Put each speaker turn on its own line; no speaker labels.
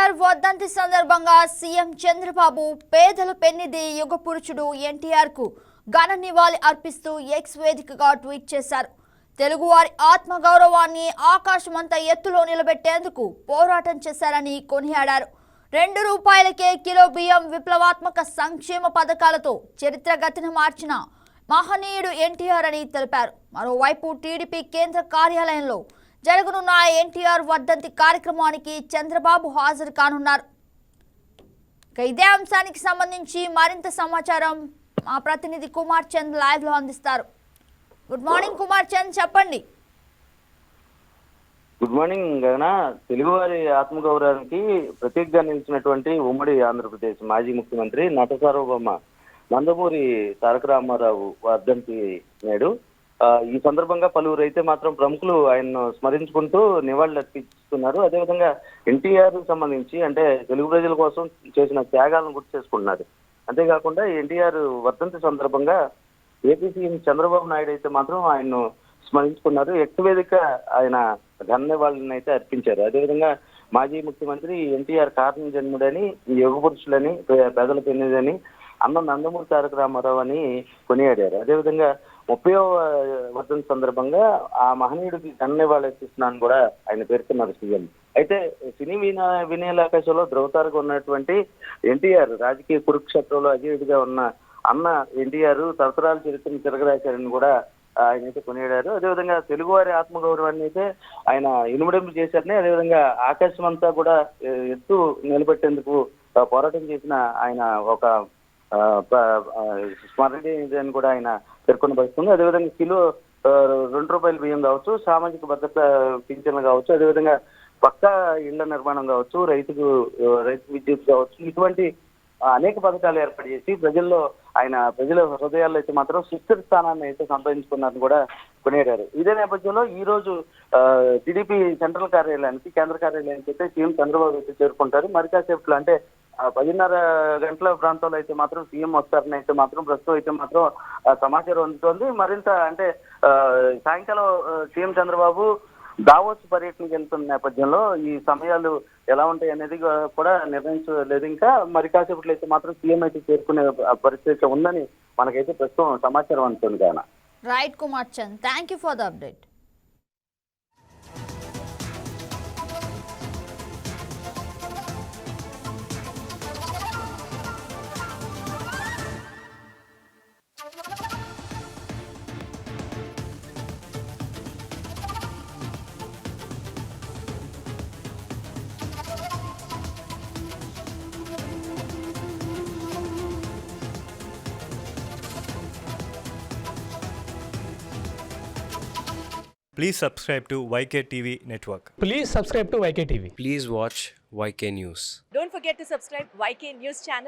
ఎన్టీఆర్ వర్ధంతి సందర్భంగా సీఎం చంద్రబాబు పేదల పెన్నిధి యుగ పురుషుడు ఎన్టీఆర్ కు ఘన నివాళి అర్పిస్తూ ఎక్స్ వేదికగా ట్వీట్ చేశారు. తెలుగువారి ఆత్మగౌరవాన్ని ఆకాశమంత ఎత్తులో నిలబెట్టేందుకు పోరాటం చేశారని కొనియాడారు. 2 రూపాయలకే కిలో బియ్యం విప్లవాత్మక సంక్షేమ పథకాలతో చరిత్ర గతిని మార్చిన మహనీయుడు ఎన్టీఆర్ అని తెలిపారు. మరోవైపు టీడీపీ కేంద్ర కార్యాలయంలో జరగనున్న ఎన్టీఆర్ వర్ధంతి కార్యక్రమానికి చంద్రబాబు హాజరు కానున్నారు. ఇదే అంశానికి సంబంధించి మరింత సమాచారం మా ప్రతినిధి కుమార్ చంద్ లైవ్ లో అందిస్తారు. గుడ్ మార్నింగ్ కుమార్ చంద్, చెప్పండి.
గుడ్ మార్నింగ్ గగన. తెలుగువారి ఆత్మగౌరవానికి ప్రతీకగా నిలిచినటువంటి ఉమ్మడి ఆంధ్రప్రదేశ్ మాజీ ముఖ్యమంత్రి నట సార్వభౌమ నందమూరి తారక రామారావు వర్ధంతి నేడు. ఈ సందర్భంగా పలువురు అయితే మాత్రం ప్రముఖులు ఆయన్ను స్మరించుకుంటూ నివాళులు అర్పిస్తున్నారు. అదేవిధంగా ఎన్టీఆర్ సంబంధించి అంటే తెలుగు ప్రజల కోసం చేసిన త్యాగాలను గుర్తు చేసుకుంటున్నారు. అంతేకాకుండా ఎన్టీఆర్ వర్ధంతి సందర్భంగా ఏపీ సీఎం చంద్రబాబు నాయుడు అయితే మాత్రం ఆయన్ను స్మరించుకున్నారు. ఎక్స్ వేదిక ఆయన ఘన నివాళులను అయితే అర్పించారు. అదేవిధంగా మాజీ ముఖ్యమంత్రి ఎన్టీఆర్ కారణ జన్ముడని, యుగ పురుషులని, పేదల పెన్నిదని, అన్న నందమూరి తారక రామారావు అని కొనియాడారు. అదేవిధంగా 30వ వర్ధంతి సందర్భంగా ఆ మహనీయుడికి ఘన నివాళులు అర్పిస్తున్నాను కూడా ఆయన పేర్కొన్నారు సీఎం. అయితే సినీ వినయలాకాశంలో ధ్రువతారగా ఉన్నటువంటి ఎన్టీఆర్ రాజకీయ కురుక్షేత్రంలో అజేయుడిగా ఉన్న అన్న ఎన్టీఆర్ తరతరాల చరిత్రను తిరగరాశారని కూడా ఆయన అయితే కొనియాడారు. అదేవిధంగా తెలుగువారి ఆత్మగౌరవాన్ని అయితే ఆయన ఇనుమడింపు చేశారని, అదేవిధంగా ఆకాశం అంతా కూడా ఎత్తు నిలబెట్టేందుకు పోరాటం చేసిన ఆయన ఒక స్మరణీయని కూడా ఆయన పేర్కొనబడుతుంది. అదేవిధంగా కిలో 2 రూపాయల బియ్యం కావచ్చు, సామాజిక భద్రత పింఛన్లు కావచ్చు, అదేవిధంగా పక్కా ఇళ్ల నిర్మాణం కావచ్చు, రైతు విద్యుత్ కావచ్చు, ఇటువంటి అనేక పథకాలు ఏర్పాటు చేసి ప్రజల హృదయాల్లో అయితే మాత్రం శిక్షణ స్థానాన్ని అయితే సంపాదించుకున్నారని కూడా కొనియాడారు. ఇదే నేపథ్యంలో ఈ రోజు టీడీపీ సెంట్రల్ కార్యాలయానికి, కేంద్ర కార్యాలయానికి అయితే సీఎం చంద్రబాబు అయితే చేరుకుంటారు. మరి కాసేపులో అంటే 10:30 గంటల ప్రాంతంలో అయితే మాత్రం సీఎం వస్తారని అయితే మాత్రం ప్రస్తుతం అయితే మాత్రం సమాచారం అందుతోంది. మరింత అంటే సాయంకాలం సీఎం చంద్రబాబు దావోస్ పర్యటనకి వెళ్తున్న నేపథ్యంలో ఈ సమయాలు ఎలా ఉంటాయి అనేది కూడా నిర్ణయించలేదు. ఇంకా మరి కాసేపట్లో అయితే మాత్రం సీఎం అయితే చేరుకునే పరిస్థితి ఉందని మనకైతే ప్రస్తుతం సమాచారం అందుతుంది. కాన
right Kumar Chand, thank you for the update.
Please subscribe to YK TV Network.
Please subscribe to YK TV.
Please watch YK News.
Don't forget to subscribe YK News channel.